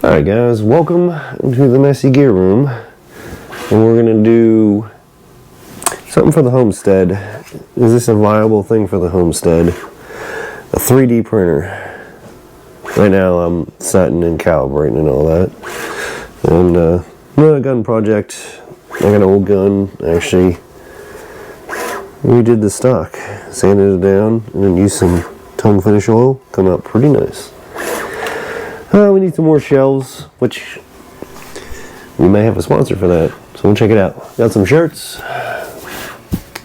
Alright guys, welcome to the messy gear room, and we're going to do something for the Homestead. Is this a viable thing for the Homestead? A 3D printer. Right now I'm setting and calibrating and all that. And another gun project. I got an old gun, actually. We did the stock, sanded it down, and then used some tongue finish oil. Come out pretty nice. We need some more shelves, which we may have a sponsor for that, so we'll check it out. Got some shirts.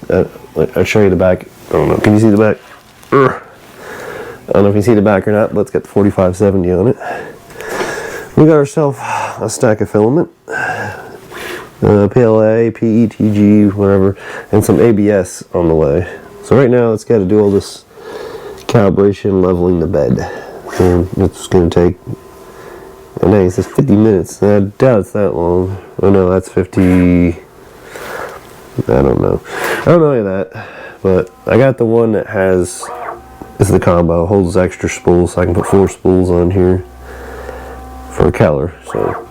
I'll show you the back. I don't know, can you see the back? I don't know if you see the back or not, but it's got the 4570 on it. We got ourselves a stack of filament, PLA, PETG, whatever, and some ABS on the way. So right now it's got to do all this calibration, leveling the bed. And it's going to take, I know it says 50 minutes. I doubt it's that long. Oh no, that's 50, I don't know. I don't know any of that. But I got the one that has, this is the combo, holds extra spools, so I can put 4 spools on here for a Keller. So,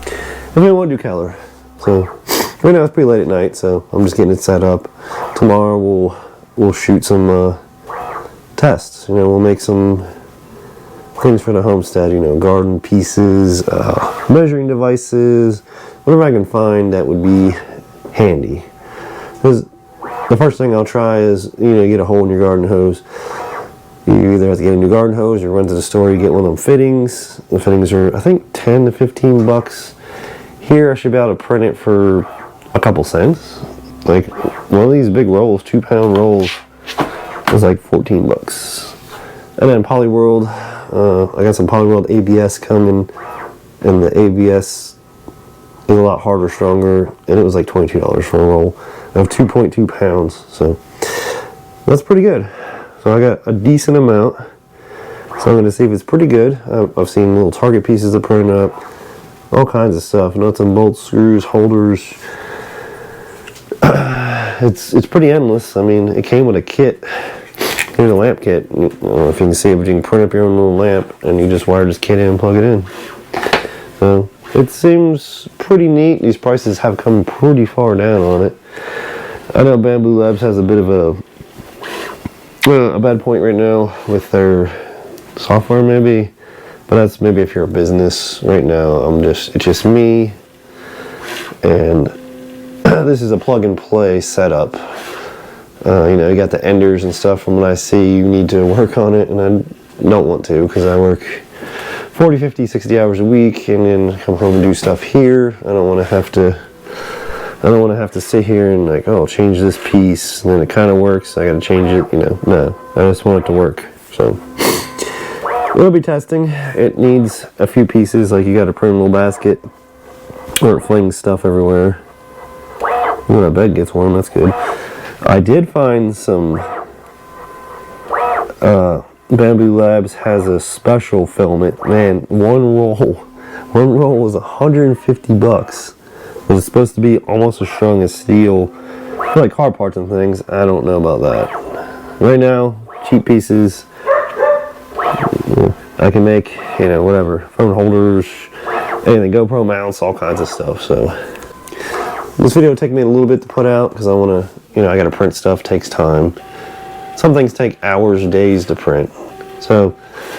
if I want to do Keller. So, right now it's pretty late at night, so I'm just getting it set up. Tomorrow we'll shoot some tests. You know, we'll make some things for the Homestead, you know, garden pieces, measuring devices, whatever I can find that would be handy. Because the first thing I'll try is, you know, you get a hole in your garden hose. You either have to get a new garden hose or run to the store, you get one of them fittings. The fittings are, I think, 10 to 15 bucks. Here I should be able to print it for a couple cents. Like, one of these big rolls, 2-pound rolls, is like 14 bucks. And then Polyworld, I got some Polyworld ABS coming, and the ABS is a lot harder, stronger, and it was like $22 for a roll of 2.2 pounds, so that's pretty good. So I got a decent amount, so I'm going to see if it's pretty good. I've seen little target pieces to print up, all kinds of stuff, nuts and bolts, screws, holders. It's pretty endless. I mean, it came with a kit. Here's a lamp kit. I don't know if you can see it, but you can print up your own little lamp and you just wire this kit in and plug it in. So it seems pretty neat. These prices have come pretty far down on it. I know Bamboo Labs has a bit of a bad point right now with their software, maybe, but that's maybe if you're a business. Right now it's just me, and this is a plug and play setup. You know, you got the enders and stuff from what I see. You need to work on it, and I don't want to because I work 40, 50, 60 hours a week and then come home and do stuff here. I don't want to have to sit here and like, oh, change this piece, and then it kind of works, I got to change it, you know. No, I just want it to work. So we'll be testing. It needs a few pieces, like you got to print a little basket or it flings stuff everywhere. When my bed gets warm, that's good. I did find some, Bamboo Labs has a special filament. Man, one roll was 150 bucks. Was supposed to be almost as strong as steel, for like car parts and things. I don't know about that. Right now, cheap pieces, I can make, you know, whatever, phone holders, anything, GoPro mounts, all kinds of stuff. So this video will take me a little bit to put out because I want to, you know, I got to print stuff, takes time. Some things take hours, days to print. So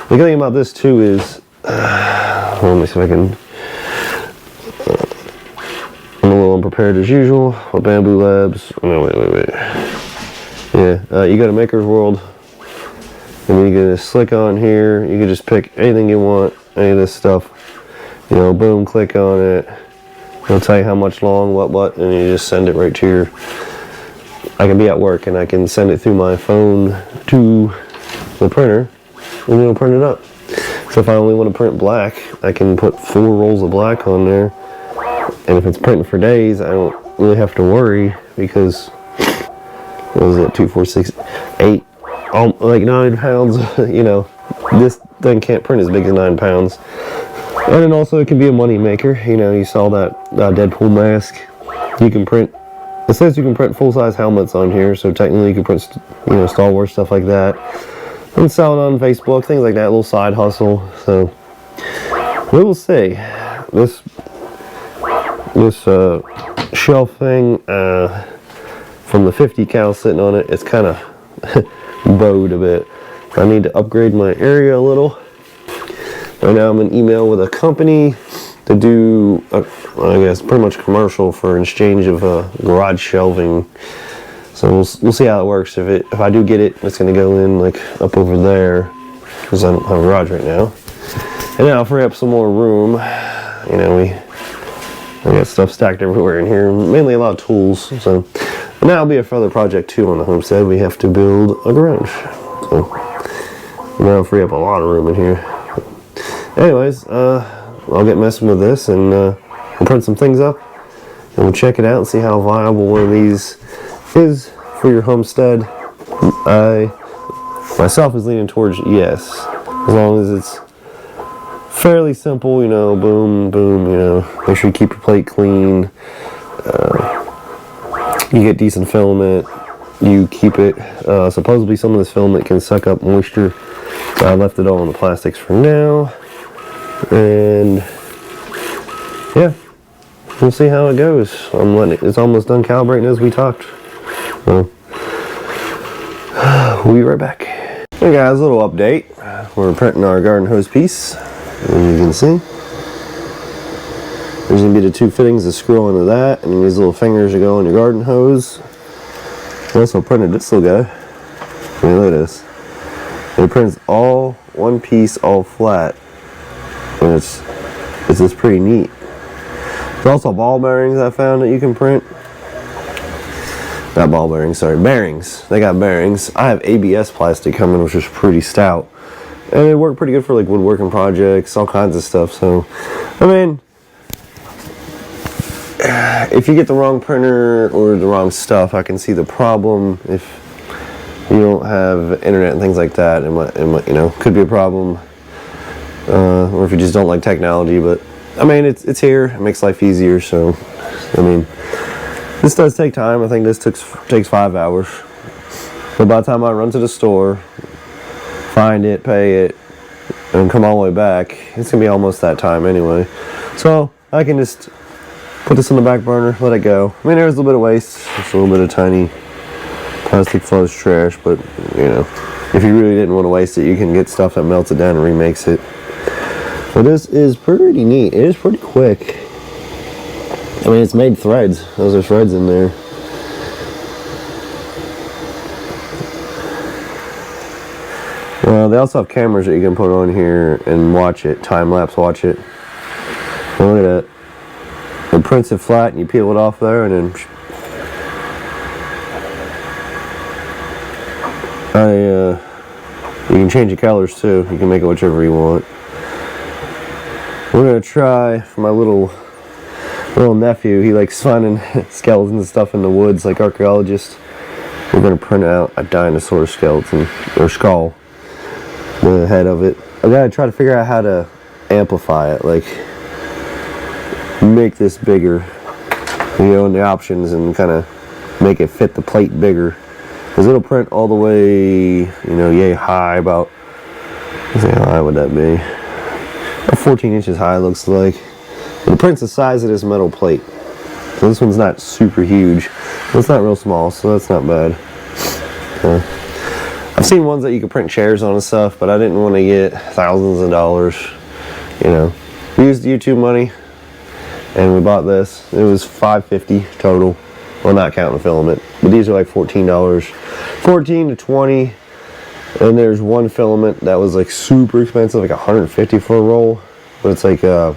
the good thing about this too is, let me see if I can, I'm a little unprepared as usual with Bamboo Labs. No, wait. Yeah, you go to Maker's World, and you can just click on here. You can just pick anything you want, any of this stuff. You know, boom, click on it. It'll tell you how much long, what, and you just send it right to your, I can be at work and I can send it through my phone to the printer and it'll print it up. So if I only want to print black, I can put 4 rolls of black on there. And if it's printing for days, I don't really have to worry because, what was it, 2, 4, 6, 8, like 9 pounds, you know, this thing can't print as big as 9 pounds. And then also it can be a money maker. You know, you saw that Deadpool mask. You can print, it says you can print full-size helmets on here, so technically you can print, you know, Star Wars stuff like that. And sell it on Facebook, things like that, a little side hustle. So We will see. This shelf thing from the 50 cal sitting on it, it's kind of bowed a bit. I need to upgrade my area a little. Right now I'm in email with a company to do, I guess, pretty much commercial for an exchange of garage shelving. So we'll see how it works. If I do get it, it's going to go in like up over there because I don't have a garage right now. And then I'll free up some more room. You know, I got stuff stacked everywhere in here, mainly a lot of tools. So and that'll be a further project too on the homestead. We have to build a garage. So that'll free up a lot of room in here. Anyways, I'll get messing with this and we'll print some things up and we'll check it out and see how viable one of these is for your homestead. I myself is leaning towards yes, as long as it's fairly simple, you know, boom, boom, you know, make sure you keep your plate clean, you get decent filament, you keep it, supposedly some of this filament can suck up moisture, so I left it all in the plastics for now, and yeah, we'll see how it goes. It's almost done calibrating as we talked, so we'll be right back. Hey guys, a little update. We're printing our garden hose piece. As you can see, there's going to be the two fittings that screw onto that, and these little fingers that go on your garden hose. I also printed this little guy. I mean, look at this. It prints all one piece, all flat, and it's just pretty neat. There's also ball bearings I found that you can print. Not ball bearings, sorry, bearings. They got bearings. I have ABS plastic coming, which is pretty stout. And it worked pretty good for like woodworking projects, all kinds of stuff. So, I mean, if you get the wrong printer or the wrong stuff, I can see the problem. If you don't have internet and things like that, it might, you know, could be a problem. Or if you just don't like technology. But I mean, it's here. It makes life easier. So, I mean, this does take time. I think this takes 5 hours. But by the time I run to the store, find it, pay it, and come all the way back, it's gonna be almost that time anyway. So I can just put this on the back burner, let it go. I mean, there's a little bit of waste, just a little bit of tiny plastic fuzz trash, but you know, if you really didn't want to waste it, you can get stuff that melts it down and remakes it. But this is pretty neat. It is pretty quick. I mean, it's made threads. Those are threads in there. Well, they also have cameras that you can put on here and watch it, time-lapse watch it. Look at that. It prints it flat and you peel it off there, and then you can change the colors too. You can make it whichever you want. We're gonna try for my little nephew. He likes finding skeletons and stuff in the woods, like archaeologists. We're gonna print out a dinosaur skeleton or skull. The head of it. I gotta try to figure out how to amplify it, like make this bigger, you know, in the options, and kind of make it fit the plate bigger, because it'll print all the way, you know, yay high. About, let's see, how high would that be? About 14 inches high, looks like. But it prints the size of this metal plate. So this one's not super huge, but it's not real small, so that's not bad. I've seen ones that you can print chairs on and stuff, but I didn't want to get thousands of dollars. You know, we used YouTube money, and we bought this. It was $5.50 total. Well, not counting the filament, but these are like $14, 14 to 20. And there's one filament that was like super expensive, like $150 for a roll, but it's like a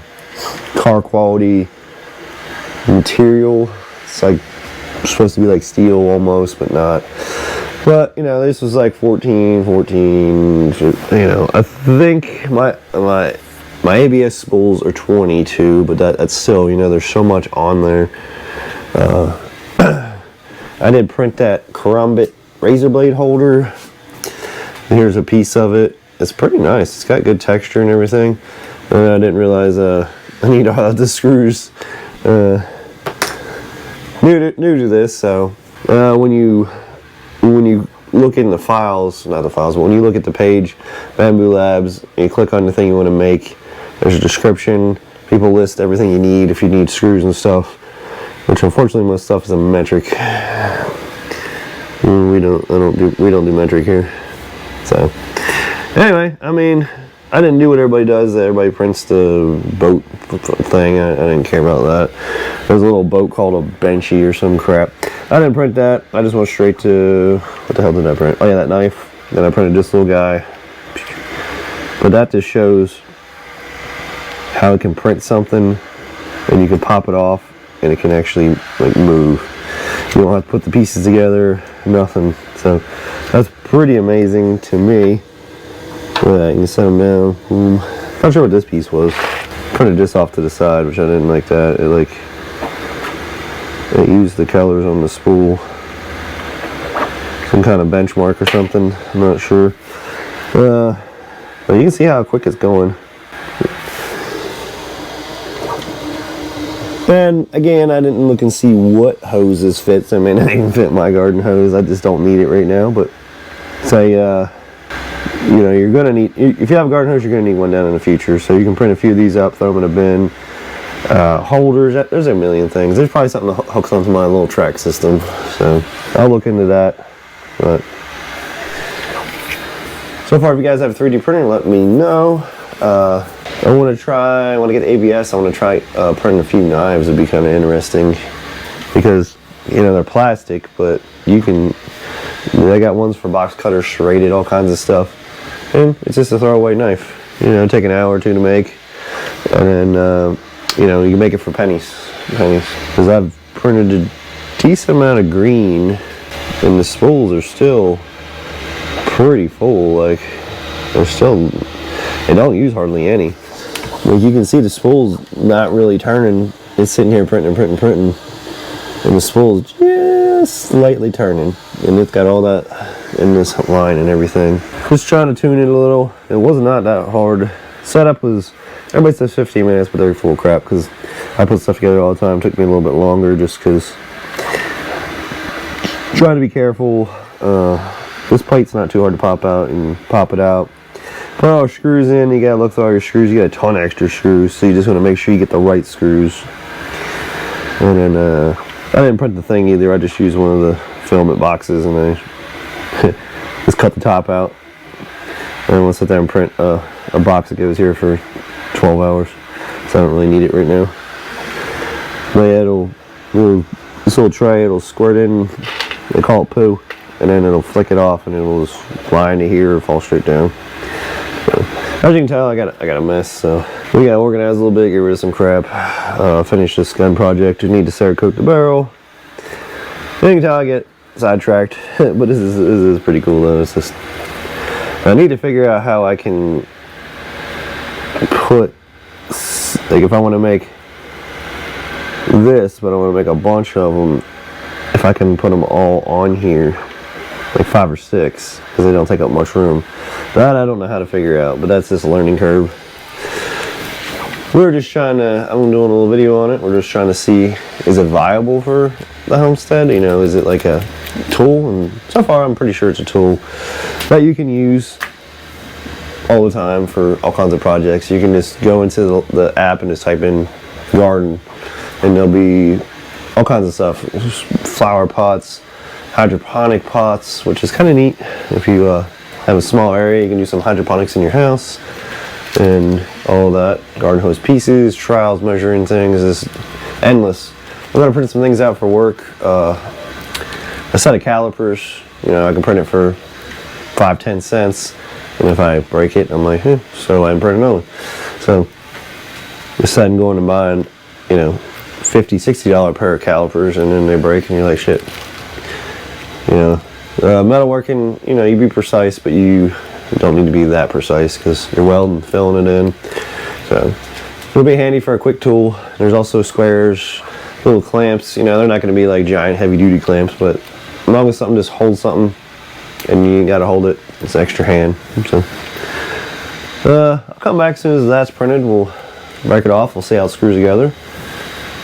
car quality material. It's like supposed to be like steel almost, but not. But, you know, this was like 14, you know, I think my ABS spools are 22, but that's still, you know, there's so much on there. I did print that karambit razor blade holder. Here's a piece of it. It's pretty nice. It's got good texture and everything. And I didn't realize I need all of the screws. New to this, so when you look in the files, not the files, but when you look at the page, Bamboo Labs, and you click on the thing you want to make, There's a description. People list everything you need if you need screws and stuff, which unfortunately most stuff is in metric. We don't do metric here. So anyway, I mean, I didn't do what everybody does. Everybody prints the boat thing. I didn't care about that. There's a little boat called a benchy or some crap. I didn't print that. I just went straight to, what the hell did I print? Oh yeah, that knife. Then I printed this little guy. But that just shows how it can print something and you can pop it off and it can actually like move. You don't have to put the pieces together, nothing. So that's pretty amazing to me. Look at that, you can set them down. Not sure what this piece was. Printed this off to the side, which I didn't like that. It used the colors on the spool. Some kind of benchmark or something, I'm not sure. But you can see how quick it's going. And again, I didn't look and see what hoses fits. I mean, I even fit my garden hose. I just don't need it right now. But say, you know, you're gonna need, if you have a garden hose, you're gonna need one down in the future. So you can print a few of these up, throw them in a bin. Holders, there's a million things. There's probably something that hooks onto my little track system. So I'll look into that. But so far, if you guys have a 3D printer, let me know. I want to get ABS. I want to try printing a few knives. It'd be kind of interesting because, you know, they're plastic, but you can, they got ones for box cutters, serrated, all kinds of stuff. And it's just a throwaway knife. You know, take an hour or two to make. And then, you know, you can make it for pennies. Because I've printed a decent amount of green and the spools are still pretty full. Like, they don't use hardly any. Like, you can see the spool's not really turning. It's sitting here printing. And the spool's just slightly turning. And it's got all that in this line and everything. Just trying to tune it a little. It was not that hard. Setup was, everybody says 15 minutes, but they're full of crap because I put stuff together all the time. It took me a little bit longer just because trying to be careful. This plate's not too hard to pop out and pop it out. Put all your screws in, you gotta look through all your screws. You got a ton of extra screws, so you just want to make sure you get the right screws. And then I didn't print the thing either. I just used one of the filament boxes and I just cut the top out. And we'll sit there and print a box that goes here for 12 hours. So I don't really need it right now. But yeah, this little tray, it'll squirt in, they call it poo, and then it'll flick it off and it'll just fly into here or fall straight down. So, as you can tell, I got a mess, so we gotta organize a little bit, get rid of some crap, finish this gun project. We need to Cerakote the barrel. As you can tell, I get sidetracked, but this is pretty cool though. It's just, I need to figure out how I can put, like, if I want to make this, but I want to make a bunch of them, if I can put them all on here, like 5 or 6, because they don't take up much room. That I don't know how to figure out, but that's just a learning curve. We're just trying to, I'm doing a little video on it, we're just trying to see, is it viable for the Homestead? You know, is it like a tool? And so far I'm pretty sure it's a tool that you can use all the time for all kinds of projects. You can just go into the app and just type in garden and there'll be all kinds of stuff. Flower pots, hydroponic pots, which is kind of neat. If you have a small area, you can do some hydroponics in your house and all of that. Garden hose pieces, trials, measuring things, is endless. I'm gonna print some things out for work. A set of calipers, you know, I can print it for 5-10 cents, and if I break it, I'm like, so I can print another. So deciding going and buying, you know, $50-$60 pair of calipers, and then they break and you're like, shit. You know, metalworking, you know, you be precise, but you don't need to be that precise because you're welding, filling it in. So it'll be handy for a quick tool. There's also squares, little clamps. You know, they're not going to be like giant heavy duty clamps, but as long as something just holds something and you ain't got to hold it, it's an extra hand. So I'll come back as soon as that's printed. We'll break it off. We'll see how it screws together.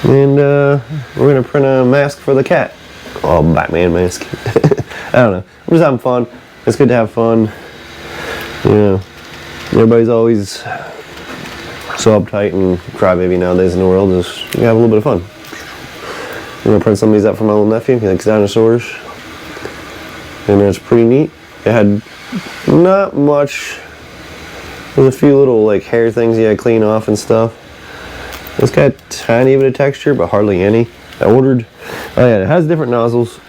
And we're going to print a mask for the cat. Oh, Batman mask. I don't know. I'm just having fun. It's good to have fun. You know, everybody's always so uptight and crybaby nowadays in the world, is you have a little bit of fun. I'm gonna print some of these out for my little nephew. He likes dinosaurs, and it's pretty neat. It had not much. There's a few little like hair things you gotta clean off and stuff. It's got a tiny bit of texture, but hardly any. I ordered. Oh yeah, it has different nozzles.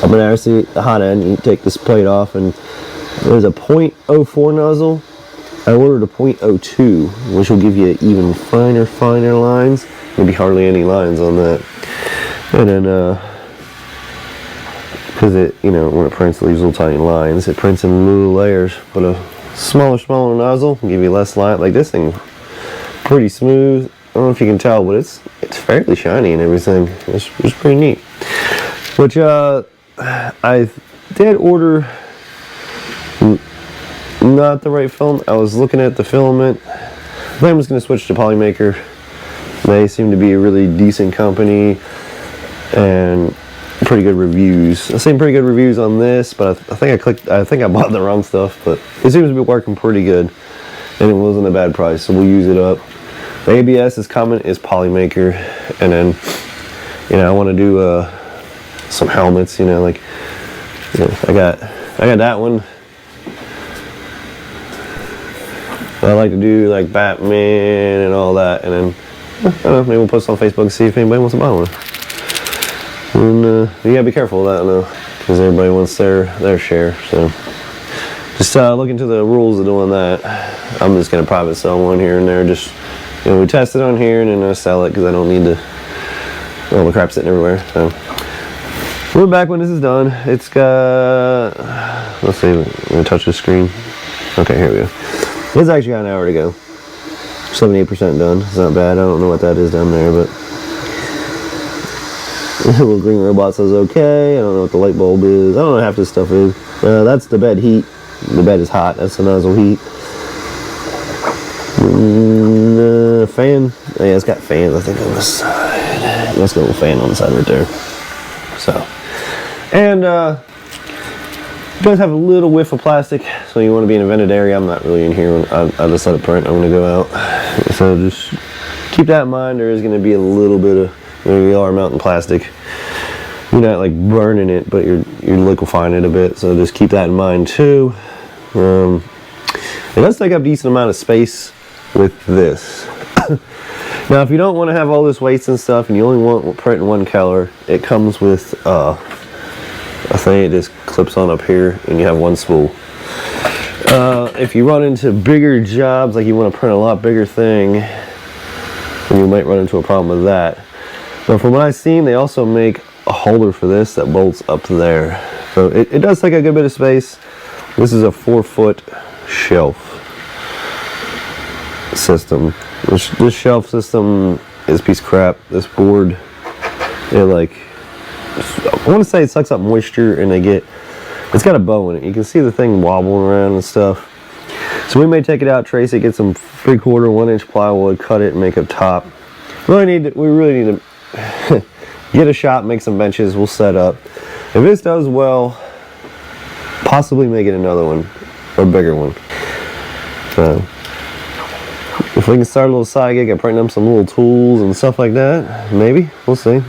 I'm gonna actually the hot end. You take this plate off, and there's a .04 nozzle. I ordered a .02, which will give you even finer lines. Maybe hardly any lines on that. And then, because it, you know, when it prints, it leaves little tiny lines. It prints in little layers, but a smaller nozzle will give you less line. Like this thing, pretty smooth. I don't know if you can tell, but it's fairly shiny and everything. It's pretty neat. Which I did order. Not the right film. I was looking at the filament. I think I'm just going to switch to Polymaker. They seem to be a really decent company and pretty good reviews. I've seen pretty good reviews on this, but I think I bought the wrong stuff, but it seems to be working pretty good, and it wasn't a bad price, so we'll use it up. The ABS is coming, is Polymaker, and then, you know, I want to do some helmets, you know, like, you know, I got that one. I like to do like Batman and all that, and then I don't know, maybe we'll post on Facebook and see if anybody wants to buy one. And you gotta be careful of that now, because everybody wants their share. So just look into the rules of doing that. I'm just gonna private sell one here and there. Just, you know, we test it on here and then I sell it because I don't need all the crap sitting everywhere. So we're back when this is done. It's got, let's see, let me touch the screen. Okay, here we go. It's actually got an hour to go. 78% done. It's not bad. I don't know what that is down there, but the little green robot says okay. I don't know what the light bulb is. I don't know what half this stuff is. That's the bed heat. The bed is hot. That's the nozzle heat. Fan. Oh, yeah, it's got fans, I think, on the side. That's got a little fan on the side right there. So, and it does have a little whiff of plastic, so you want to be in a vented area. I'm not really in here. I just let it print. I'm going to go out. So just keep that in mind. There is going to be a little bit of, you are mounting plastic. You're not like burning it, but you're liquefying it a bit. So just keep that in mind too. It does take up a decent amount of space with this. Now, if you don't want to have all this waste and stuff, and you only want print in one color, it comes with a thing. It just clips on up here, and you have one spool. If you run into bigger jobs, like you want to print a lot bigger thing, then you might run into a problem with that. But from what I've seen, they also make a holder for this that bolts up to there. So it does take a good bit of space. This is a 4-foot shelf system. This shelf system is a piece of crap. This board, I want to say it sucks up moisture, and it's got a bow in it. You can see the thing wobbling around and stuff. So we may take it out, trace it, get some 3/4, 1-inch plywood, cut it, and make a top. We really need to get a shop, make some benches. We'll set up. If this does well, possibly make it another one, or a bigger one. So if we can start a little side gig, I print up some little tools and stuff like that. Maybe, we'll see.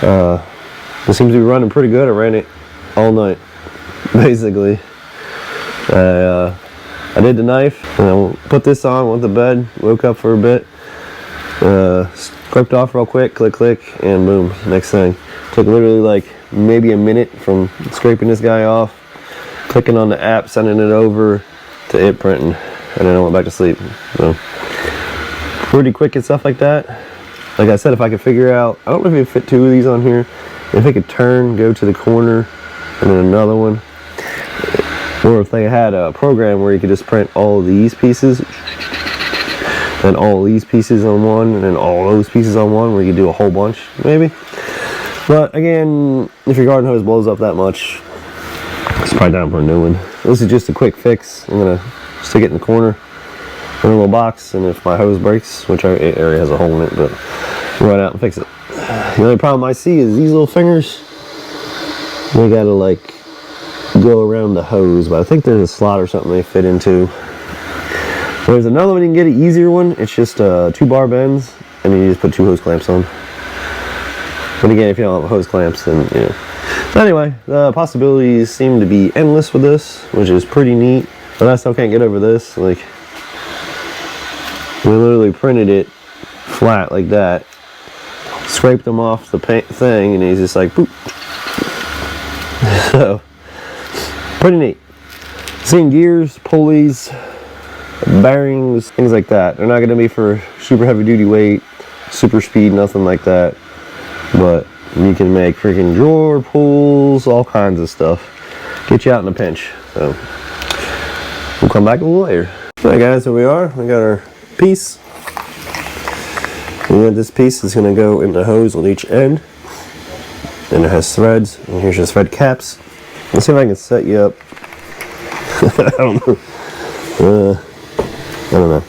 It seems to be running pretty good. I ran it all night, basically. I did the knife, and I put this on, went to bed, woke up for a bit, scraped off real quick, click, and boom, next thing. Took literally like maybe a minute from scraping this guy off, clicking on the app, sending it over to it printing, and then I went back to sleep. So pretty quick and stuff like that. Like I said, if I could figure out, I don't know if you fit 2 of these on here, if it could turn, go to the corner, and then another one. Or if they had a program where you could just print all these pieces, and all these pieces on one, and then all those pieces on one, where you could do a whole bunch, maybe. But again, if your garden hose blows up that much, it's probably down for a new one. This is just a quick fix. I'm gonna stick it in the corner in a little box, and if my hose breaks, which our area has a hole in it, but run out and fix it. The only problem I see is these little fingers. They gotta like go around the hose, but I think there's a slot or something they fit into. There's another one you can get, an easier one. It's just 2 bar bends, and then you just put 2 hose clamps on. But again, if you don't have hose clamps, then you know. So anyway, the possibilities seem to be endless with this, which is pretty neat. But I still can't get over this. Like, we literally printed it flat like that, scraped them off the paint thing, and he's just like, boop. So, pretty neat. Seeing gears, pulleys, bearings, things like that. They're not going to be for super heavy duty weight, super speed, nothing like that. But you can make freaking drawer pulls, all kinds of stuff. Get you out in a pinch. So we'll come back a little later. Alright guys, here we are. We got our piece. And this piece is going to go in the hose on each end. And it has threads. And here's your thread caps. Let's see if I can set you up. I don't know. I don't know.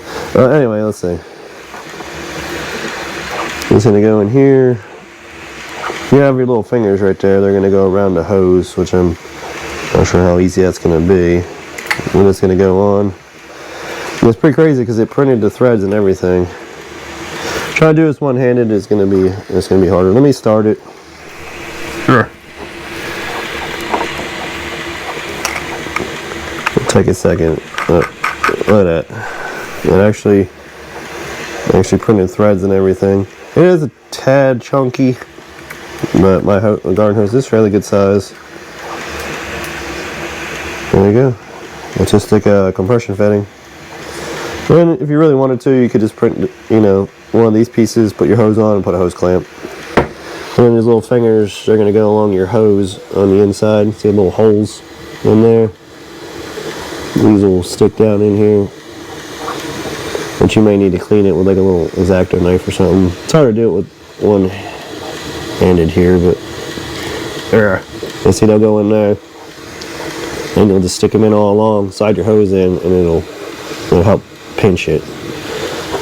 Anyway, let's see. It's going to go in here. You have your little fingers right there. They're going to go around the hose, which I'm not sure how easy that's going to be. And it's going to go on. And it's pretty crazy because it printed the threads and everything. Trying to do this one-handed is going to be harder. Let me start it. Sure. It'll take a second. Look at that. It actually printed threads and everything. It is a tad chunky, but my garden hose is fairly good size. There you go. It's just like a compression fitting. And if you really wanted to, you could just print, you know, one of these pieces, put your hose on, and put a hose clamp. And then these little fingers are going to go along your hose on the inside. See the little holes in there? These will stick down in here. But you may need to clean it with like a little X-Acto knife or something. It's hard to do it with one-handed here, but you see they'll go in there, and you'll just stick them in all along, slide your hose in, and it'll help pinch it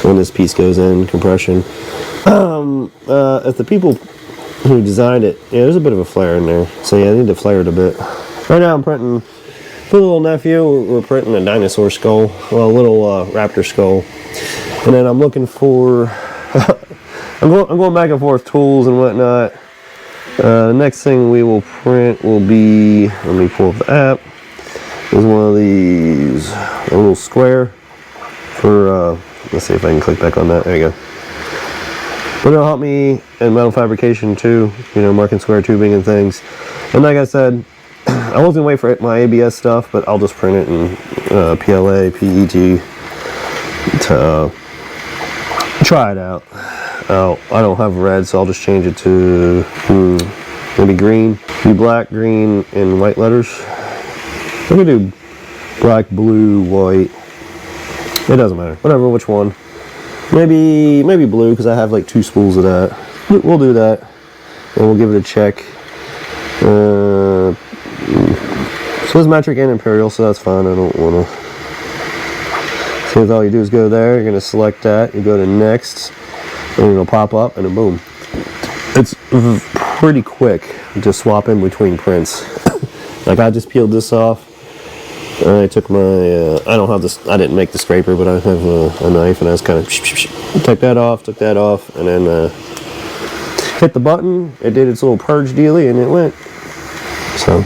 when this piece goes in compression. If the people who designed it, yeah, there's a bit of a flare in there, so yeah, I need to flare it a bit. Right now I'm printing for the little nephew. We're printing a dinosaur skull, well, a little raptor skull, and then I'm looking for I'm going back and forth tools and whatnot. The next thing we will print will be, let me pull up the app, is one of these, a little square for let's see if I can click back on that. There you go. But it'll help me in metal fabrication too, you know, marking square tubing and things. And like I said, I was gonna wait for my ABS stuff, but I'll just print it in PLA, PET to try it out. I don't have red, so I'll just change it to maybe green. Be black, green, and white letters. I'm gonna do black, blue, white. It doesn't matter. Whatever, which one. Maybe blue, because I have like 2 spools of that. We'll do that, and we'll give it a check. So it's metric and imperial, so that's fine. I don't want to. So all you do is go there. You're gonna select that. You go to next, and it'll pop up, and then boom. It's pretty quick to swap in between prints. Like I just peeled this off. I took my, I don't have this, I didn't make the scraper, but I have a knife, and I was kind of, took that off, and then hit the button. It did its little purge dealy, and it went. So,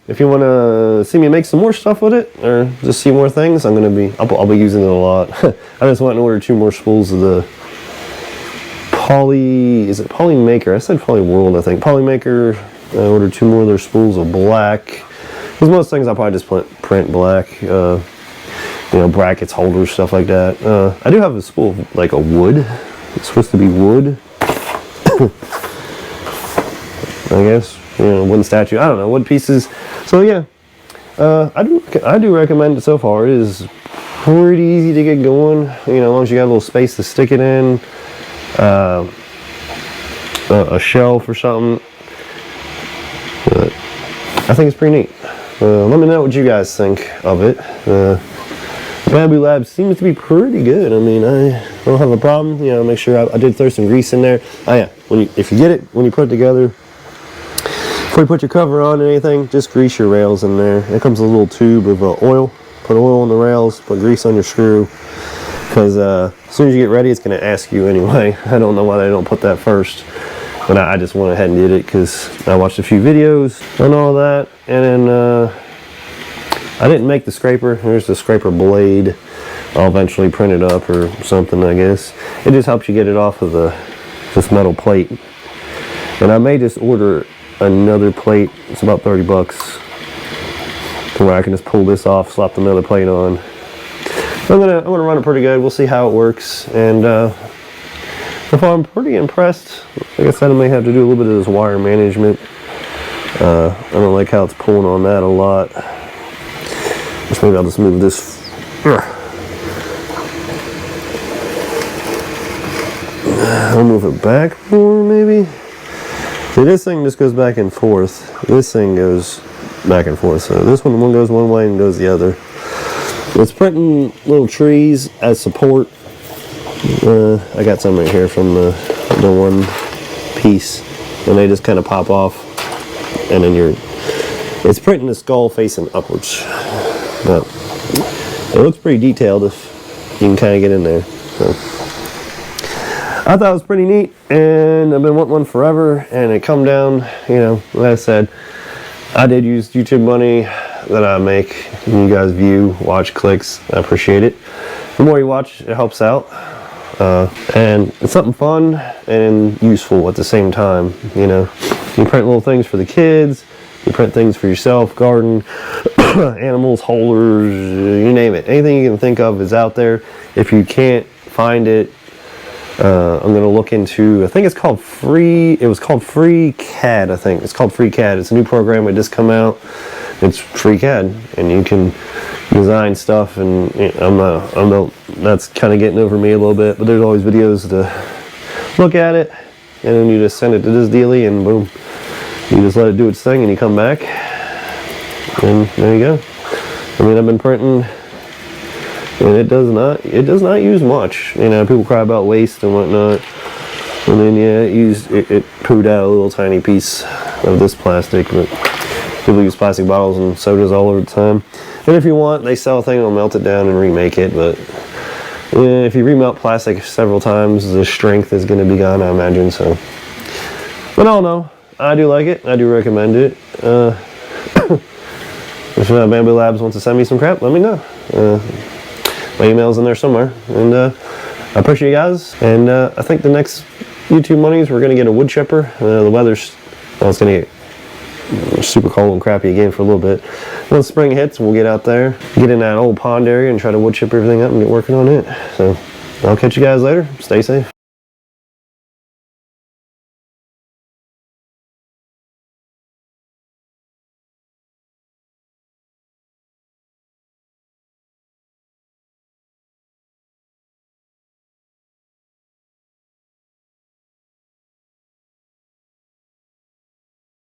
if you want to see me make some more stuff with it, or just see more things, I'll be using it a lot. I just went and ordered 2 more spools of the is it Polymaker? I said Polyworld, I think. Polymaker. I ordered 2 more of their spools of black. Because most things I'll probably just print black. You know, brackets, holders, stuff like that. I do have a spool of like a wood. It's supposed to be wood. I guess. You know, wooden statue. I don't know, wood pieces. So yeah, I do recommend it so far. It is pretty easy to get going. You know, as long as you got a little space to stick it in, a shelf or something. But I think it's pretty neat. Let me know what you guys think of it. Bamboo Lab seems to be pretty good. I mean, I don't have a problem. You know, make sure I did throw some grease in there. Oh yeah, if you get it, when you put it together, Before you put your cover on anything, just grease your rails in there. There comes a little tube of oil. Put oil on the rails, put grease on your screw, because as soon as you get ready, it's going to ask you anyway. I don't know why they don't put that first, but I just went ahead and did it because I watched a few videos on all that. And then I didn't make the scraper. There's the scraper blade. I'll eventually print it up or something, I guess. It just helps you get it off of this metal plate. And I may just order another plate. It's about 30 bucks. To where I can just pull this off, slap another plate on. I'm gonna run it pretty good. We'll see how it works. And if I'm pretty impressed, like I said, I may have to do a little bit of this wire management. I don't like how it's pulling on that a lot. So maybe I'll just move this. I'll move it back more, maybe. See, this thing just goes back and forth. This thing goes back and forth. So this one goes one way and goes the other. It's printing little trees as support. I got some right here from the one piece, and they just kind of pop off, and then it's printing the skull facing upwards. But it looks pretty detailed if you can kind of get in there. So I thought it was pretty neat, and I've been wanting one forever, and it come down, you know, like I said, I did use YouTube money that I make. You guys view, watch, clicks. I appreciate it. The more you watch, it helps out. And it's something fun and useful at the same time, you know. You print little things for the kids. You print things for yourself, garden, animals, holders, you name it. Anything you can think of is out there. If you can't find it, I'm going to look into, I think it's called it was called FreeCAD, I think. It's called FreeCAD. It's a new program that just come out. It's FreeCAD, and you can design stuff, and I'm not, that's kind of getting over me a little bit, but there's always videos to look at it, and then you just send it to this dealie, and boom. You just let it do its thing, and you come back, and there you go. I mean, I've been printing, and it does not use much. You know, people cry about waste and whatnot, and then yeah, it pooed out a little tiny piece of this plastic. But people use plastic bottles and sodas all over the time. And if you want, they sell a thing that'll melt it down and remake it. But yeah, if you remelt plastic several times, the strength is going to be gone, I imagine. So, but I don't know. I do like it. I do recommend it. If Bamboo Labs wants to send me some crap, let me know. My email's in there somewhere. And I appreciate you guys. And I think the next YouTube monies, we're going to get a wood chipper. The weather's, it's going to get super cold and crappy again for a little bit. Once spring hits, we'll get out there, get in that old pond area and try to wood chip everything up and get working on it. So I'll catch you guys later. Stay safe.